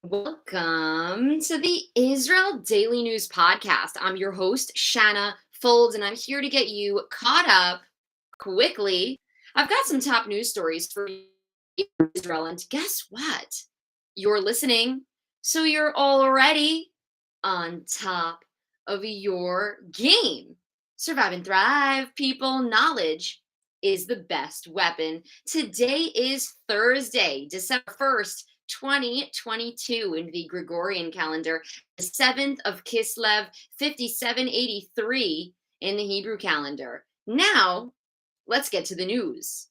Welcome to the Israel Daily News Podcast. I'm your host, Shanna Folds, and I'm here to get you caught up quickly. I've got some top news stories for Israel, and guess what? You're listening, so you're already on top of your game. Survive and thrive, people. Knowledge is the best weapon. Today is Thursday, December 1st. 2022 in the Gregorian calendar, the 7th of Kislev, 5783 in the Hebrew calendar. Now, let's get to the news.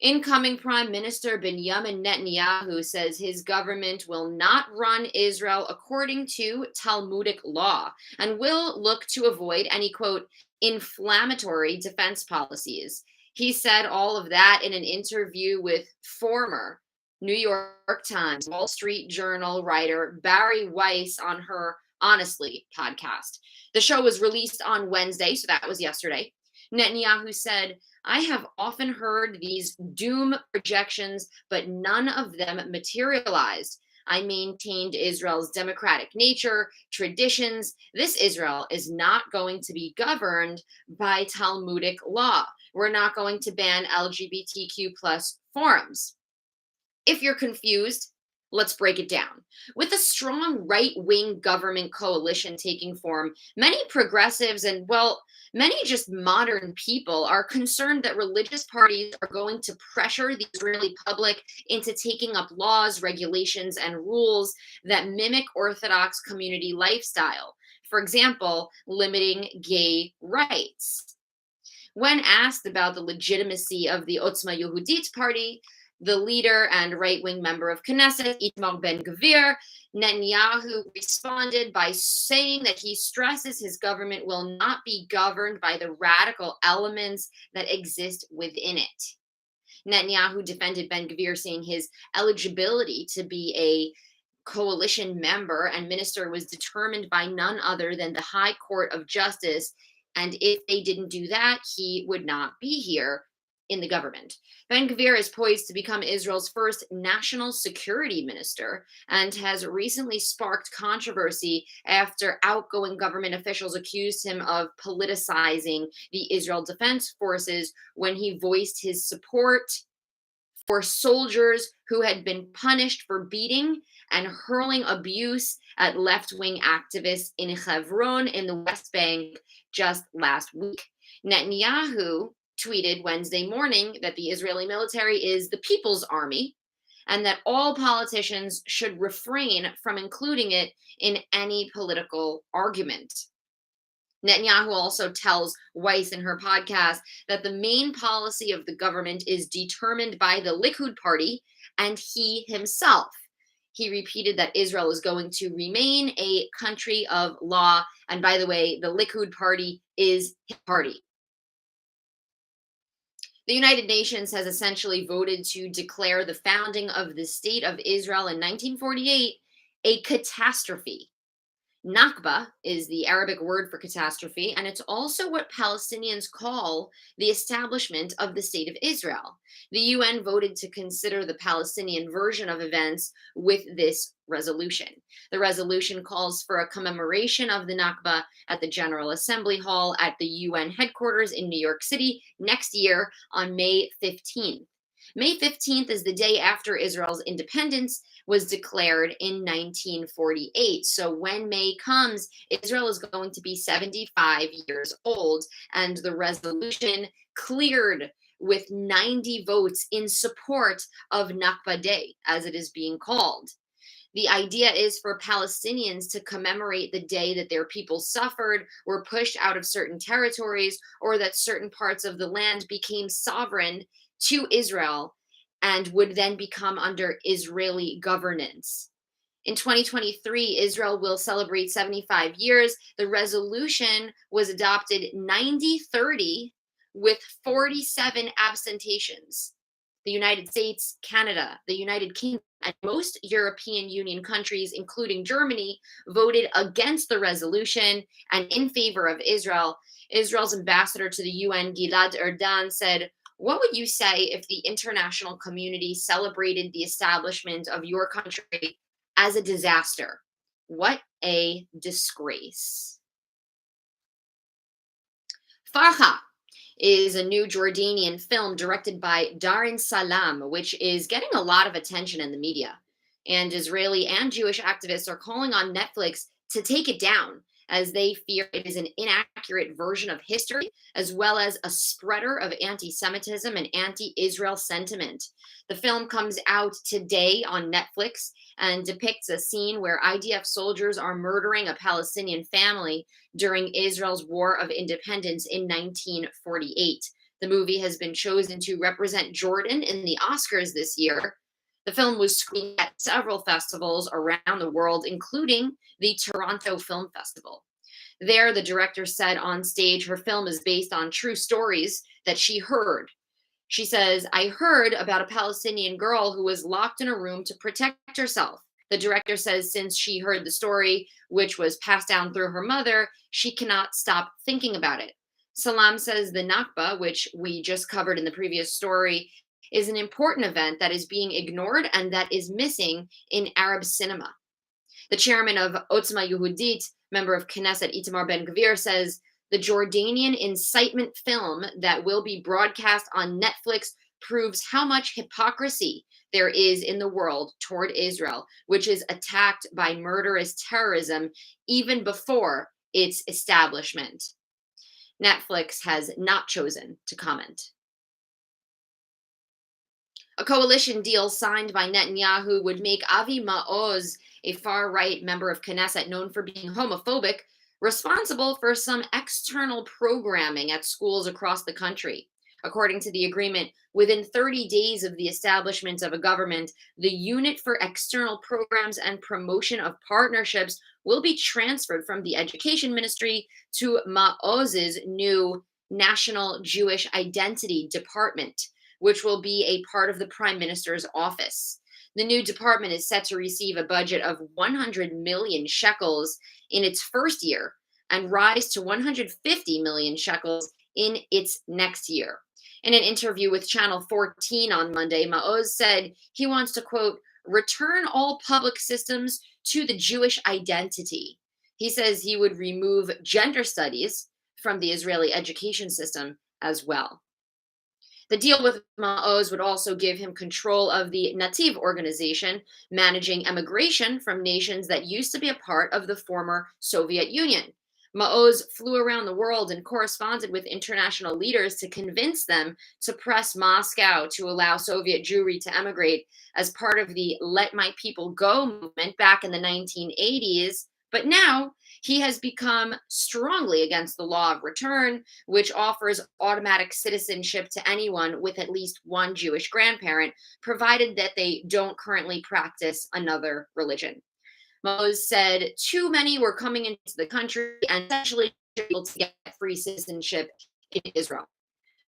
Incoming Prime Minister Benjamin Netanyahu says his government will not run Israel according to Talmudic law and will look to avoid any, quote, inflammatory defense policies. He said all of that in an interview with former New York Times, Wall Street Journal writer Bari Weiss on her Honestly podcast. The show was released on Wednesday, so that was yesterday. Netanyahu said, I have often heard these doom projections, but none of them materialized. I maintained Israel's democratic nature, traditions. This Israel is not going to be governed by Talmudic law. We're not going to ban LGBTQ plus forums. If you're confused, let's break it down. With a strong right-wing government coalition taking form, many progressives and, well, many just modern people are concerned that religious parties are going to pressure the Israeli public into taking up laws, regulations, and rules that mimic Orthodox community lifestyle. For example, limiting gay rights. When asked about the legitimacy of the Otzma Yehudit party, the leader and right-wing member of Knesset, Itamar Ben-Gvir, Netanyahu responded by saying that he stresses his government will not be governed by the radical elements that exist within it. Netanyahu defended Ben-Gvir, saying his eligibility to be a coalition member and minister was determined by none other than the High Court of Justice, and if they didn't do that, he would not be here in the government. Ben-Gvir is poised to become Israel's first national security minister and has recently sparked controversy after outgoing government officials accused him of politicizing the Israel Defense Forces when he voiced his support for soldiers who had been punished for beating and hurling abuse at left-wing activists in Hebron in the West Bank just last week. Netanyahu tweeted Wednesday morning that the Israeli military is the people's army and that all politicians should refrain from including it in any political argument. Netanyahu also tells Weiss in her podcast that the main policy of the government is determined by the Likud party and he himself. He repeated that Israel is going to remain a country of law. And by the way, the Likud party is his party. The United Nations has essentially voted to declare the founding of the State of Israel in 1948 a catastrophe. Nakba is the Arabic word for catastrophe, and it's also what Palestinians call the establishment of the State of Israel. The UN voted to consider the Palestinian version of events with this resolution. The resolution calls for a commemoration of the Nakba at the General Assembly Hall at the UN headquarters in New York City next year on May 15th. May 15th is the day after Israel's independence was declared in 1948. So when May comes, Israel is going to be 75 years old, and the resolution cleared with 90 votes in support of Nakba Day, as it is being called. The idea is for Palestinians to commemorate the day that their people suffered, were pushed out of certain territories, or that certain parts of the land became sovereign to Israel and would then become under Israeli governance. In 2023, Israel will celebrate 75 years. The resolution was adopted 90-30 with 47 absentations. The United States, Canada, the United Kingdom, and most European Union countries, including Germany, voted against the resolution and in favor of Israel. Israel's ambassador to the UN, Gilad Erdan, said, What would you say if the international community celebrated the establishment of your country as a disaster? What a disgrace. Farha is a new Jordanian film directed by Darin Salam, which is getting a lot of attention in the media. And Israeli and Jewish activists are calling on Netflix to take it down as they fear it is an inaccurate version of history, as well as a spreader of anti Semitism and anti Israel sentiment. The film comes out today on Netflix and depicts a scene where IDF soldiers are murdering a Palestinian family during Israel's War of Independence in 1948. The movie has been chosen to represent Jordan in the Oscars this year. The film was screened at several festivals around the world, including the Toronto Film Festival. There, the director said on stage her film is based on true stories that she heard. She says, I heard about a Palestinian girl who was locked in a room to protect herself. The director says since she heard the story, which was passed down through her mother, she cannot stop thinking about it. Salam says the Nakba, which we just covered in the previous story, is an important event that is being ignored and that is missing in Arab cinema. The chairman of Otzma Yehudit, member of Knesset Itamar Ben-Gvir, says the Jordanian incitement film that will be broadcast on Netflix proves how much hypocrisy there is in the world toward Israel, which is attacked by murderous terrorism even before its establishment. Netflix has not chosen to comment. A coalition deal signed by Netanyahu would make Avi Maoz, a far-right member of Knesset known for being homophobic, responsible for some external programming at schools across the country. According to the agreement, within 30 days of the establishment of a government, the Unit for External Programs and Promotion of Partnerships will be transferred from the Education Ministry to Maoz's new National Jewish Identity Department, which will be a part of the Prime Minister's office. The new department is set to receive a budget of 100 million shekels in its first year and rise to 150 million shekels in its next year. In an interview with Channel 14 on Monday, Maoz said he wants to, quote, return all public systems to the Jewish identity. He says he would remove gender studies from the Israeli education system as well. The deal with Maoz would also give him control of the Nativ organization, managing immigration from nations that used to be a part of the former Soviet Union. Maoz flew around the world and corresponded with international leaders to convince them to press Moscow to allow Soviet Jewry to emigrate as part of the Let My People Go movement back in the 1980s. But now he has become strongly against the law of return, which offers automatic citizenship to anyone with at least one Jewish grandparent, provided that they don't currently practice another religion. Maoz said too many were coming into the country and essentially able to get free citizenship in Israel.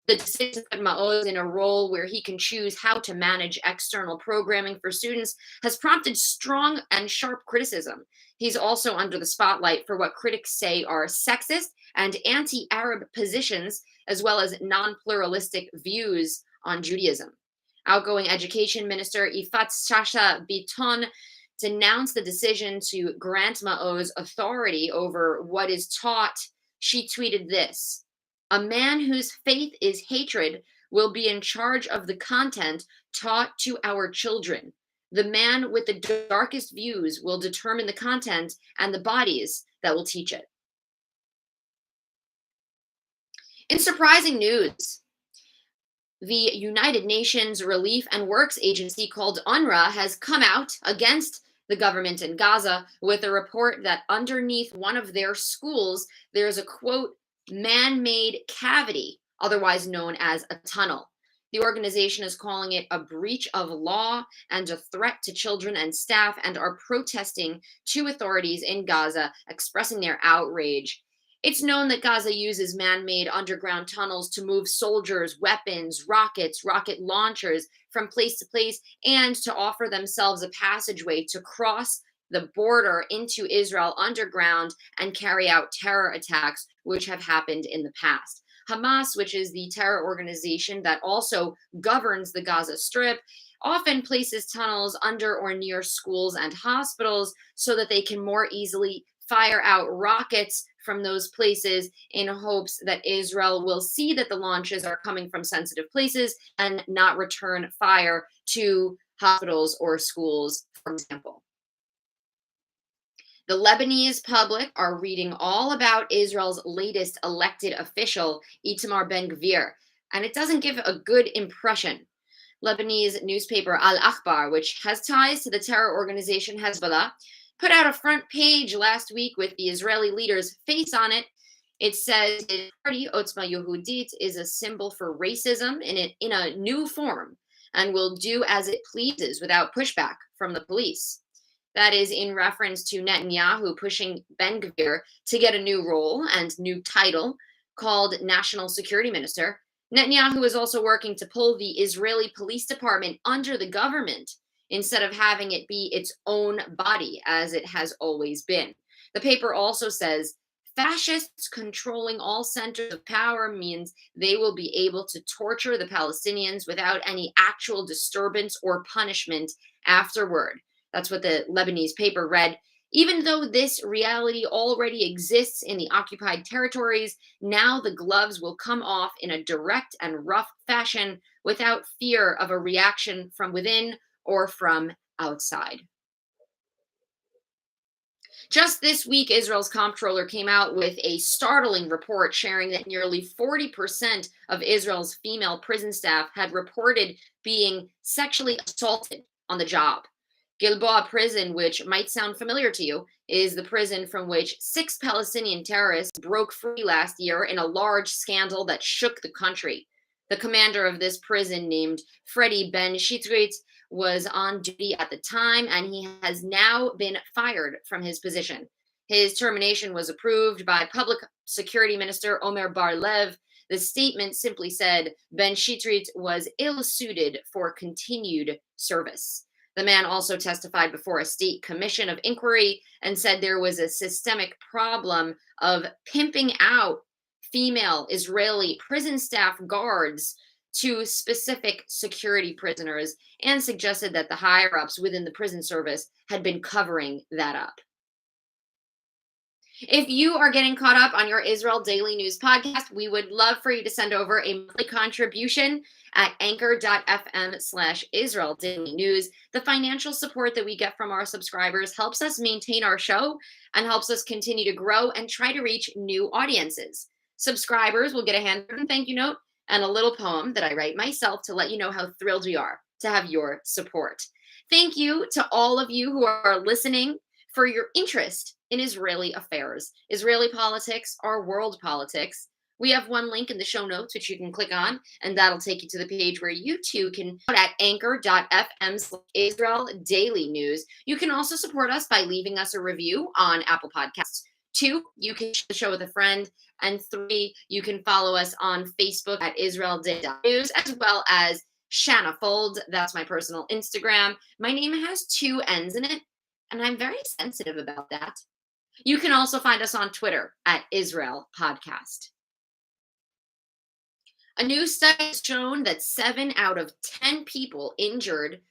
The decision to put Maoz in a role where he can choose how to manage external programming for students has prompted strong and sharp criticism. He's also under the spotlight for what critics say are sexist and anti-Arab positions, as well as non-pluralistic views on Judaism. Outgoing Education Minister Ifat Shasha Biton denounced the decision to grant Maoz authority over what is taught. She tweeted this: a man whose faith is hatred will be in charge of the content taught to our children. The man with the darkest views will determine the content and the bodies that will teach it. In surprising news, the United Nations Relief and Works Agency called UNRWA has come out against the government in Gaza with a report that underneath one of their schools, there's a, quote, man-made cavity, otherwise known as a tunnel. The organization is calling it a breach of law and a threat to children and staff, and are protesting to authorities in Gaza, expressing their outrage. It's known that Gaza uses man-made underground tunnels to move soldiers, weapons, rockets, rocket launchers from place to place, and to offer themselves a passageway to cross the border into Israel underground and carry out terror attacks, which have happened in the past. Hamas, which is the terror organization that also governs the Gaza Strip, often places tunnels under or near schools and hospitals so that they can more easily fire out rockets from those places in hopes that Israel will see that the launches are coming from sensitive places and not return fire to hospitals or schools, for example. The Lebanese public are reading all about Israel's latest elected official, Itamar Ben-Gvir, and it doesn't give a good impression. Lebanese newspaper Al Akhbar, which has ties to the terror organization Hezbollah, put out a front page last week with the Israeli leader's face on it. It says his party, Otzma Yehudit, is a symbol for racism in a new form and will do as it pleases without pushback from the police. That is in reference to Netanyahu pushing Ben-Gvir to get a new role and new title called National Security Minister. Netanyahu is also working to pull the Israeli police department under the government instead of having it be its own body, as it has always been. The paper also says fascists controlling all centers of power means they will be able to torture the Palestinians without any actual disturbance or punishment afterward. That's what the Lebanese paper read. Even though this reality already exists in the occupied territories, now the gloves will come off in a direct and rough fashion without fear of a reaction from within or from outside. Just this week, Israel's comptroller came out with a startling report sharing that nearly 40% of Israel's female prison staff had reported being sexually assaulted on the job. Gilboa prison, which might sound familiar to you, is the prison from which 6 Palestinian terrorists broke free last year in a large scandal that shook the country. The commander of this prison, named Freddie Ben Shitrit, was on duty at the time, and he has now been fired from his position. His termination was approved by Public Security Minister Omer Bar-Lev. The statement simply said Ben Shitrit was ill-suited for continued service. The man also testified before a state commission of inquiry and said there was a systemic problem of pimping out female Israeli prison staff guards to specific security prisoners and suggested that the higher ups within the prison service had been covering that up. If you are getting caught up on your Israel Daily News podcast, we would love for you to send over a monthly contribution at anchor.fm/Israel Daily News. The financial support that we get from our subscribers helps us maintain our show and helps us continue to grow and try to reach new audiences. Subscribers will get a handwritten thank you note and a little poem that I write myself to let you know how thrilled we are to have your support. Thank you to all of you who are listening for your interest in Israeli affairs. Israeli politics are world politics. We have one link in the show notes, which you can click on, and that'll take you to the page where you too can put at anchor.fm/Israel Daily News. You can also support us by leaving us a review on Apple Podcasts. 2, you can share the show with a friend. And 3, you can follow us on Facebook at Israel Daily News, as well as Shanna Fold. That's my personal Instagram. My name has 2 N's in it, and I'm very sensitive about that. You can also find us on Twitter at Israel Podcast. A new study has shown that 7 out of 10 people injured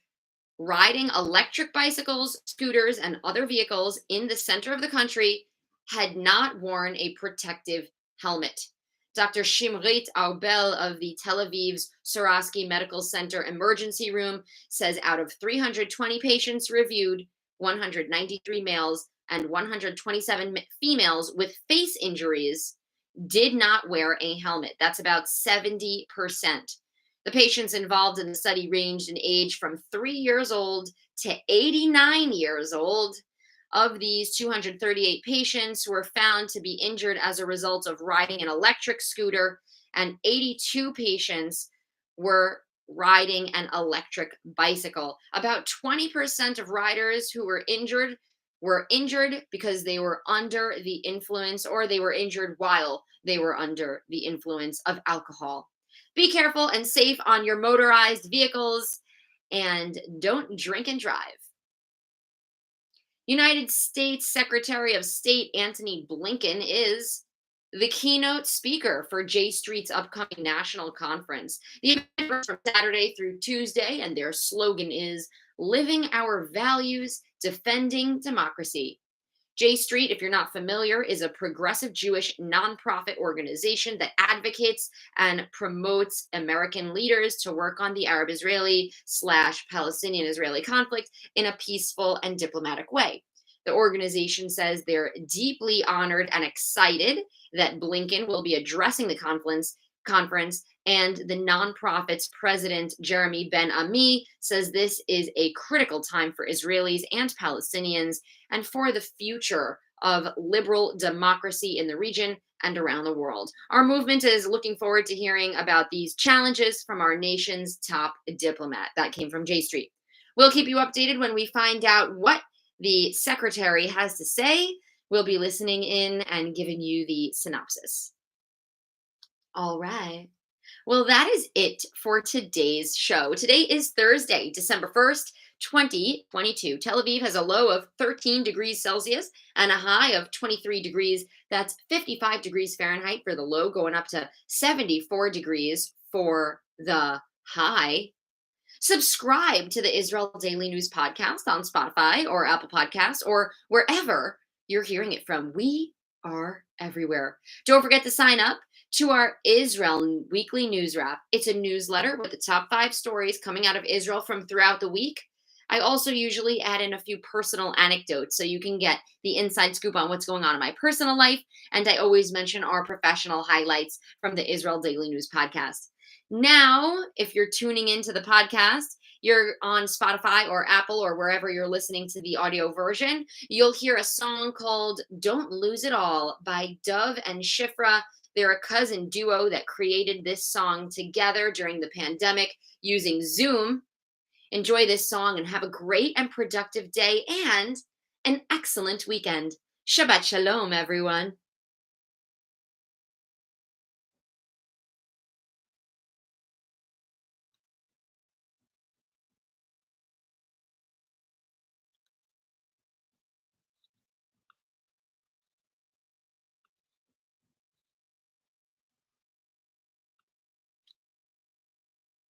riding electric bicycles, scooters, and other vehicles in the center of the country had not worn a protective helmet. Dr. Shimrit Arbel of the Tel Aviv's Sourasky Medical Center emergency room says out of 320 patients reviewed, 193 males and 127 females with face injuries did not wear a helmet. That's about 70%. The patients involved in the study ranged in age from 3 years old to 89 years old. Of these, 238 patients were found to be injured as a result of riding an electric scooter, and 82 patients were riding an electric bicycle. About 20% of riders who were injured because they were under the influence, or they were injured while they were under the influence of alcohol. Be careful and safe on your motorized vehicles, and don't drink and drive. United States Secretary of State Antony Blinken is the keynote speaker for J Street's upcoming national conference. The event runs from Saturday through Tuesday, and their slogan is Living Our Values, Defending Democracy. J Street, if you're not familiar, is a progressive Jewish nonprofit organization that advocates and promotes American leaders to work on the Arab Israeli slash Palestinian Israeli conflict in a peaceful and diplomatic way. The organization says they're deeply honored and excited that Blinken will be addressing the conference, and the nonprofit's president, Jeremy Ben-Ami, says this is a critical time for Israelis and Palestinians and for the future of liberal democracy in the region and around the world. Our movement is looking forward to hearing about these challenges from our nation's top diplomat. That came from J Street. We'll keep you updated when we find out what the secretary has to say. We'll be listening in and giving you the synopsis. All right. Well, that is it for today's show. Today is Thursday, December 1st, 2022. Tel Aviv has a low of 13 degrees Celsius and a high of 23 degrees. That's 55 degrees Fahrenheit for the low, going up to 74 degrees for the high. Subscribe to the Israel Daily News podcast on Spotify or Apple Podcasts or wherever you're hearing it from. We are everywhere. Don't forget to sign up to our Israel weekly news wrap. It's a newsletter with the top 5 stories coming out of Israel from throughout the week. I also usually add in a few personal anecdotes so you can get the inside scoop on what's going on in my personal life. And I always mention our professional highlights from the Israel Daily News podcast. Now, if you're tuning into the podcast, you're on Spotify or Apple or wherever you're listening to the audio version, you'll hear a song called Don't Lose It All by Dove and Shifra. They're a cousin duo that created this song together during the pandemic using Zoom. Enjoy this song and have a great and productive day and an excellent weekend. Shabbat Shalom, everyone.